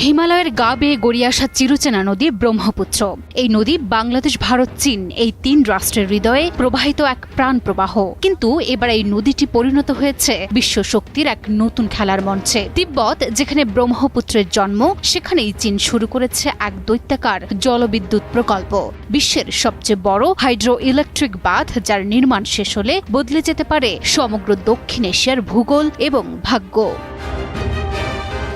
হিমালয়ের গা বেয়ে গড়িয়ে আসা চিরচেনা নদী ব্রহ্মপুত্র। এই নদী বাংলাদেশ, ভারত, চীন এই তিন রাষ্ট্রের হৃদয়ে প্রবাহিত এক প্রাণ প্রবাহ। কিন্তু এবার এই নদীটি পরিণত হয়েছে বিশ্ব শক্তির এক নতুন খেলার মঞ্চে। তিব্বত যেখানে ব্রহ্মপুত্রের জন্ম, সেখানেই চীন শুরু করেছে এক দৈত্যাকার জলবিদ্যুৎ প্রকল্প। বিশ্বের সবচেয়ে বড় হাইড্রো ইলেকট্রিক বাঁধ, যার নির্মাণ শেষ হলে বদলে যেতে পারে সমগ্র দক্ষিণ এশিয়ার ভূগোল এবং ভাগ্য।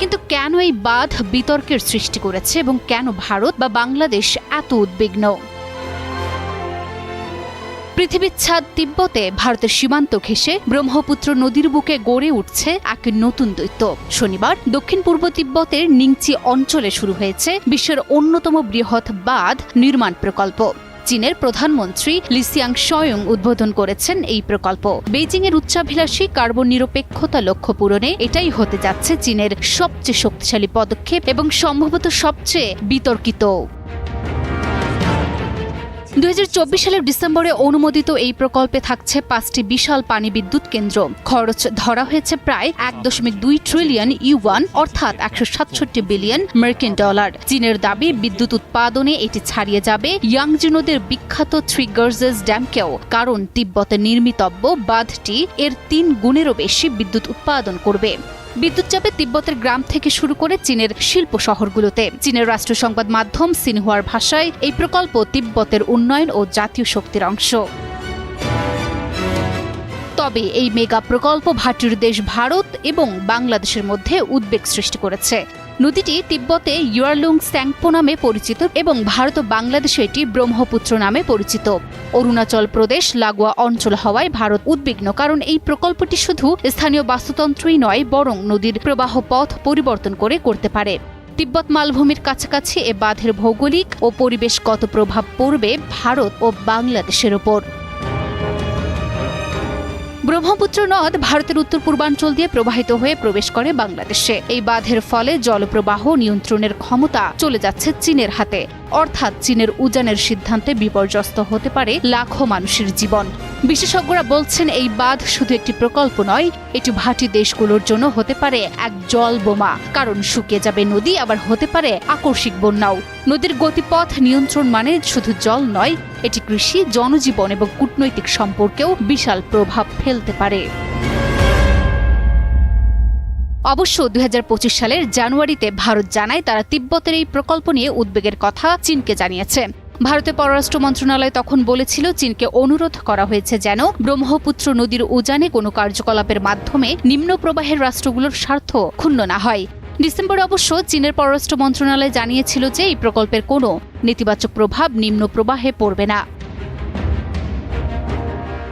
কিন্তু কেন এই বাঁধ বিতর্কের সৃষ্টি করেছে এবং কেন ভারত বা বাংলাদেশ এত উদ্বিগ্ন? পৃথিবীর ছাদ তিব্বতে ভারতের সীমান্ত ঘেঁষে ব্রহ্মপুত্র নদীর বুকে গড়ে উঠছে এক নতুন দৈত্য। শনিবার দক্ষিণ পূর্ব তিব্বতের নিংচি অঞ্চলে শুরু হয়েছে বিশ্বের অন্যতম বৃহৎ বাঁধ নির্মাণ প্রকল্প। চীনের প্রধানমন্ত্রী লি ছিয়াংশয়ং উদ্বোধন করেছেন এই প্রকল্প। বেইজিংয়ের উচ্চাভিলাষী কার্বন নিরপেক্ষতা লক্ষ্য পূরণে এটাই হতে যাচ্ছে চীনের সবচেয়ে শক্তিশালী পদক্ষেপ এবং সম্ভবত সবচেয়ে বিতর্কিত। 2024 সালের ডিসেম্বরে অনুমোদিত এই প্রকল্পে থাকছে 5টি বিশাল পানি বিদ্যুৎ কেন্দ্র। খরচ ধরা হয়েছে প্রায় 1.2 ট্রিলিয়ন ইউয়ান, অর্থাৎ 167 বিলিয়ন মার্কিন ডলার। চীনের দাবি, বিদ্যুৎ উৎপাদনে এটি ছাড়িয়ে যাবে ইয়াংজি নদীর বিখ্যাত থ্রি গর্জেস ড্যামকেও, কারণ তিব্বতে নির্মিতব্য বাঁধটি এর 3 গুণেরও বেশি বিদ্যুৎ উৎপাদন করবে। বিদ্যুৎ যাবে তিব্বতের গ্রাম থেকে শুরু করে চীনের শিল্প শহরগুলোতে। চীনের রাষ্ট্রীয় সংবাদ মাধ্যম সিনহুয়ার ভাষায় এই প্রকল্প তিব্বতের উন্নয়ন ও জাতীয় শক্তির অংশ। তবে এই মেগা প্রকল্প ভাটির দেশ ভারত এবং বাংলাদেশের মধ্যে উদ্বেগ সৃষ্টি করেছে। নদীটি তিব্বতে ইয়ারলুং স্যাংপো নামে পরিচিত এবং ভারত ও বাংলাদেশে এটি ব্রহ্মপুত্র নামে পরিচিত। অরুণাচল প্রদেশ লাগোয়া অঞ্চল হওয়ায় ভারত উদ্বিগ্ন, কারণ এই প্রকল্পটি শুধু স্থানীয় বাস্তুতন্ত্রই নয়, বরং নদীর প্রবাহ পথ পরিবর্তন করতে পারে। তিব্বত মালভূমির কাছাকাছি এ বাঁধের ভৌগোলিক ও পরিবেশগত প্রভাব পড়বে ভারত ও বাংলাদেশের ওপর। ব্রহ্মপুত্র নদ ভারতের উত্তর পূর্বাঞ্চল দিয়ে প্রবাহিত হয়ে প্রবেশ করে বাংলাদেশে। এই বাঁধের ফলে জলপ্রবাহ নিয়ন্ত্রণের ক্ষমতা চলে যাচ্ছে চীনের হাতে, অর্থাৎ চীনের উজানের সিদ্ধান্তে বিপর্যস্ত হতে পারে লাখো মানুষের জীবন। বিশেষজ্ঞরা বলছেন, এই বাঁধ শুধু একটি প্রকল্প নয়, এটি ভাটি দেশগুলোর জন্য হতে পারে এক জল বোমা। কারণ শুকিয়ে যাবে নদী, আবার হতে পারে আকস্মিক বন্যাও। নদীর গতিপথ নিয়ন্ত্রণ মানে শুধু জল নয়, এটি কৃষি, জনজীবন এবং কূটনৈতিক সম্পর্কেও বিশাল প্রভাব ফেলতে পারে। অবশ্য 2025 সালের জানুয়ারিতে ভারত জানায়, তারা তিব্বতের এই প্রকল্প নিয়ে উদ্বেগের কথা চীনকে জানিয়েছে। ভারতের পররাষ্ট্র মন্ত্রণালয় তখন বলেছিল, চীনকে অনুরোধ করা হয়েছে যেন ব্রহ্মপুত্র নদীর উজানে কোনো কার্যকলাপের মাধ্যমে নিম্ন প্রবাহের রাষ্ট্রগুলোর স্বার্থ ক্ষুণ্ণ না হয়। ডিসেম্বরে অবশ্য চীনের পররাষ্ট্র মন্ত্রণালয় জানিয়েছিল যে এই প্রকল্পের কোনো নেতিবাচক প্রভাব নিম্ন প্রবাহে পড়বে না।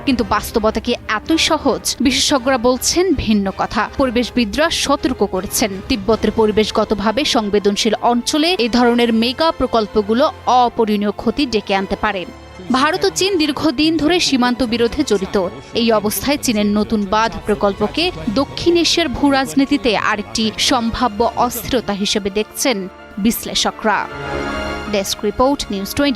কিন্তু বাস্তবতা কি এতই সহজ? বিশেষজ্ঞরা বলছেন ভিন্ন কথা। পরিবেশবিদরা সতর্ক করেছেন, তিব্বতের পরিবেশগতভাবে সংবেদনশীল অঞ্চলে এই ধরনের মেগা প্রকল্পগুলো অপরিণীয় ক্ষতি ডেকে আনতে পারে। ভারত ও চীন দীর্ঘদিন ধরে সীমান্ত বিরোধে জড়িত। এই অবস্থায় চীনের নতুন বাঁধ প্রকল্পকে দক্ষিণ এশিয়ার ভূরাজনীতিতে আরেকটি সম্ভাব্য অস্থিরতা হিসেবে দেখছেন বিশ্লেষকরা। Desk report, news 24।